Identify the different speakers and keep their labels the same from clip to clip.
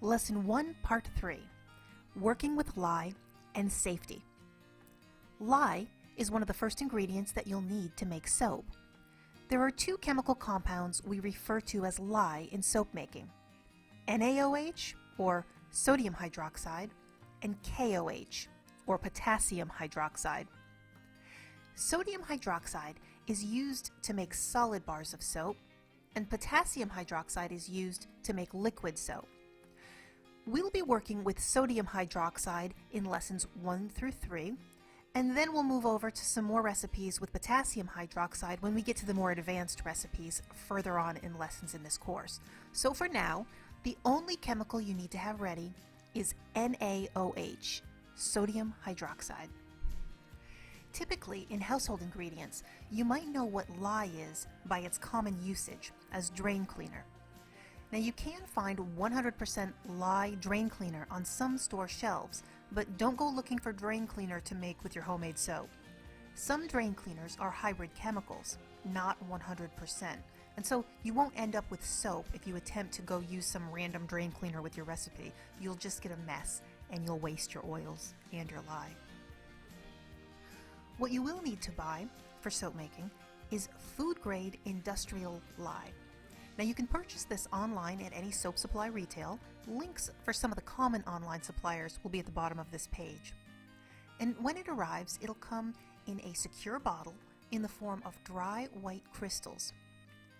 Speaker 1: Lesson 1, Part 3, Working with Lye and Safety. Lye is one of the first ingredients that you'll need to make soap. There are two chemical compounds we refer to as lye in soap making: NaOH, or sodium hydroxide, and KOH, or potassium hydroxide. Sodium hydroxide is used to make solid bars of soap, and potassium hydroxide is used to make liquid soap. We'll be working with sodium hydroxide in lessons 1 through 3, and then we'll move over to some more recipes with potassium hydroxide when we get to the more advanced recipes further on in lessons in this course. So for now, the only chemical you need to have ready is NaOH, sodium hydroxide. Typically, in household ingredients, you might know what lye is by its common usage as drain cleaner. Now, you can find 100% lye drain cleaner on some store shelves, but don't go looking for drain cleaner to make with your homemade soap. Some drain cleaners are hybrid chemicals, not 100%, and so you won't end up with soap if you attempt to go use some random drain cleaner with your recipe. You'll just get a mess, and you'll waste your oils and your lye. What you will need to buy for soap making is food-grade industrial lye. Now, you can purchase this online at any soap supply retail. Links for some of the common online suppliers will be at the bottom of this page. And when it arrives, it'll come in a secure bottle in the form of dry white crystals.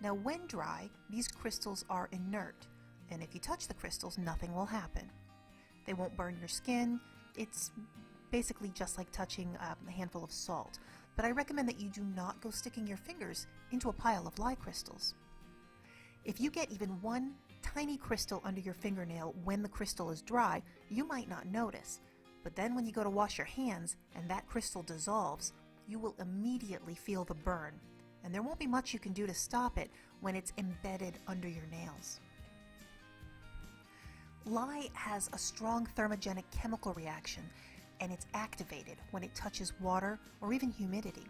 Speaker 1: Now, when dry, these crystals are inert, and if you touch the crystals, nothing will happen. They won't burn your skin. It's basically just like touching a handful of salt. But I recommend that you do not go sticking your fingers into a pile of lye crystals. If you get even one tiny crystal under your fingernail when the crystal is dry, you might not notice. But then when you go to wash your hands and that crystal dissolves, you will immediately feel the burn. And there won't be much you can do to stop it when it's embedded under your nails. Lye has a strong thermogenic chemical reaction, and it's activated when it touches water or even humidity.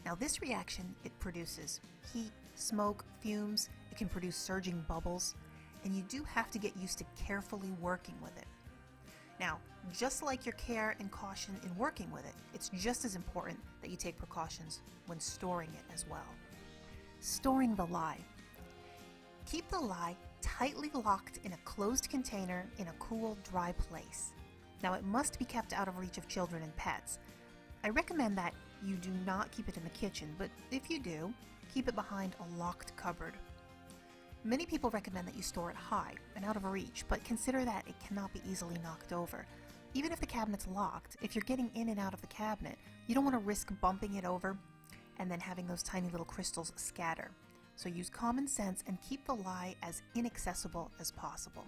Speaker 1: Now, this reaction, it produces heat, smoke, fumes. It can produce surging bubbles, and you do have to get used to carefully working with it. Now, just like your care and caution in working with it, it's just as important that you take precautions when storing it as well. Storing the lye. Keep the lye tightly locked in a closed container in a cool, dry place. Now, it must be kept out of reach of children and pets. I recommend that you do not keep it in the kitchen, but if you do, keep it behind a locked cupboard. Many people recommend that you store it high and out of reach, but consider that it cannot be easily knocked over. Even if the cabinet's locked, if you're getting in and out of the cabinet, you don't want to risk bumping it over and then having those tiny little crystals scatter. So use common sense and keep the lye as inaccessible as possible.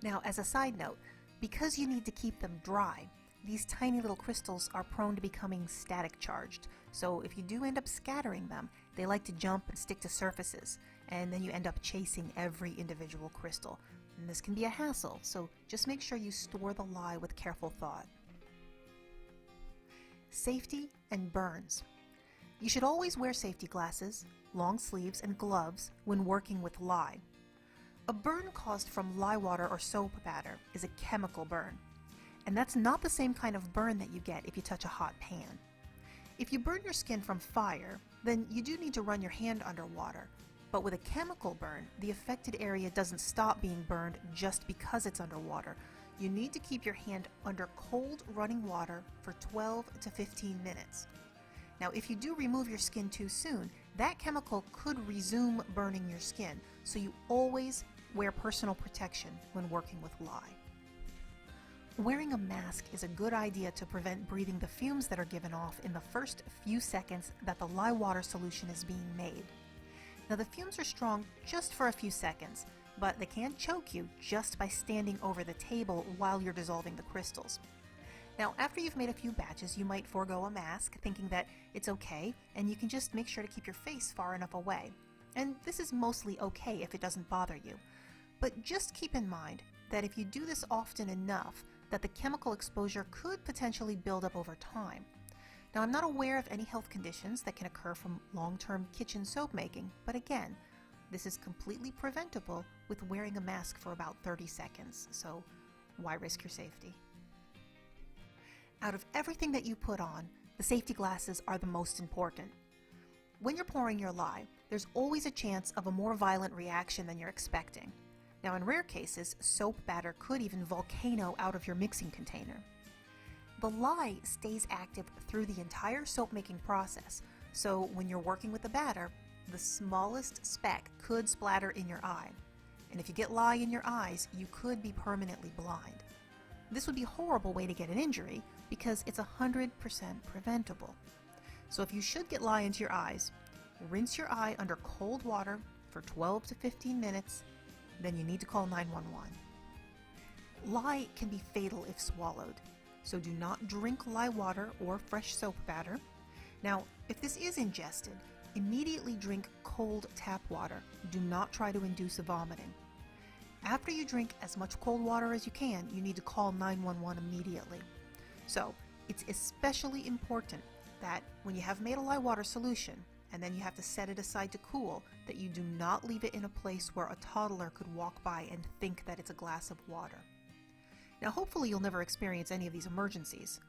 Speaker 1: Now, as a side note, because you need to keep them dry, these tiny little crystals are prone to becoming static charged. So if you do end up scattering them, they like to jump and stick to surfaces, and then you end up chasing every individual crystal. And this can be a hassle, so just make sure you store the lye with careful thought. Safety and burns. You should always wear safety glasses, long sleeves, and gloves when working with lye. A burn caused from lye water or soap batter is a chemical burn. And that's not the same kind of burn that you get if you touch a hot pan. If you burn your skin from fire, then you do need to run your hand under water. But with a chemical burn, the affected area doesn't stop being burned just because it's underwater. You need to keep your hand under cold running water for 12 to 15 minutes. Now, if you do remove your skin too soon, that chemical could resume burning your skin, so you always wear personal protection when working with lye. Wearing a mask is a good idea to prevent breathing the fumes that are given off in the first few seconds that the lye water solution is being made. Now, the fumes are strong just for a few seconds, but they can choke you just by standing over the table while you're dissolving the crystals. Now, after you've made a few batches, you might forego a mask, thinking that it's okay, and you can just make sure to keep your face far enough away. And this is mostly okay if it doesn't bother you. But just keep in mind that if you do this often enough, that the chemical exposure could potentially build up over time. Now, I'm not aware of any health conditions that can occur from long-term kitchen soap making, but again, This is completely preventable with wearing a mask for about 30 seconds, so why risk your safety? Out of everything that you put on, the safety glasses are the most important. When you're pouring your lye, there's always a chance of a more violent reaction than you're expecting. Now, in rare cases, soap batter could even volcano out of your mixing container. The lye stays active through the entire soap making process, so when you're working with the batter, the smallest speck could splatter in your eye. And if you get lye in your eyes, you could be permanently blind. This would be a horrible way to get an injury because it's 100% preventable. So if you should get lye into your eyes, rinse your eye under cold water for 12 to 15 minutes, then you need to call 911. Lye can be fatal if swallowed, so do not drink lye water or fresh soap batter. Now, if this is ingested, immediately drink cold tap water. Do not try to induce a vomiting. After you drink as much cold water as you can, you need to call 911 immediately. So, it's especially important that when you have made a lye water solution, and then you have to set it aside to cool, that you do not leave it in a place where a toddler could walk by and think that it's a glass of water. Now, hopefully you'll never experience any of these emergencies,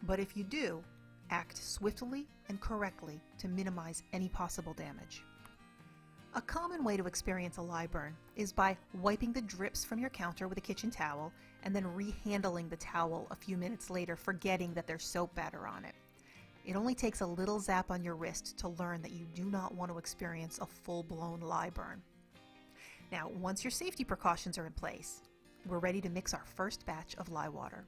Speaker 1: but if you do, act swiftly and correctly to minimize any possible damage. A common way to experience a lye burn is by wiping the drips from your counter with a kitchen towel and then rehandling the towel a few minutes later, forgetting that there's soap batter on it. It only takes a little zap on your wrist to learn that you do not want to experience a full-blown lye burn. Now, once your safety precautions are in place, we're ready to mix our first batch of lye water.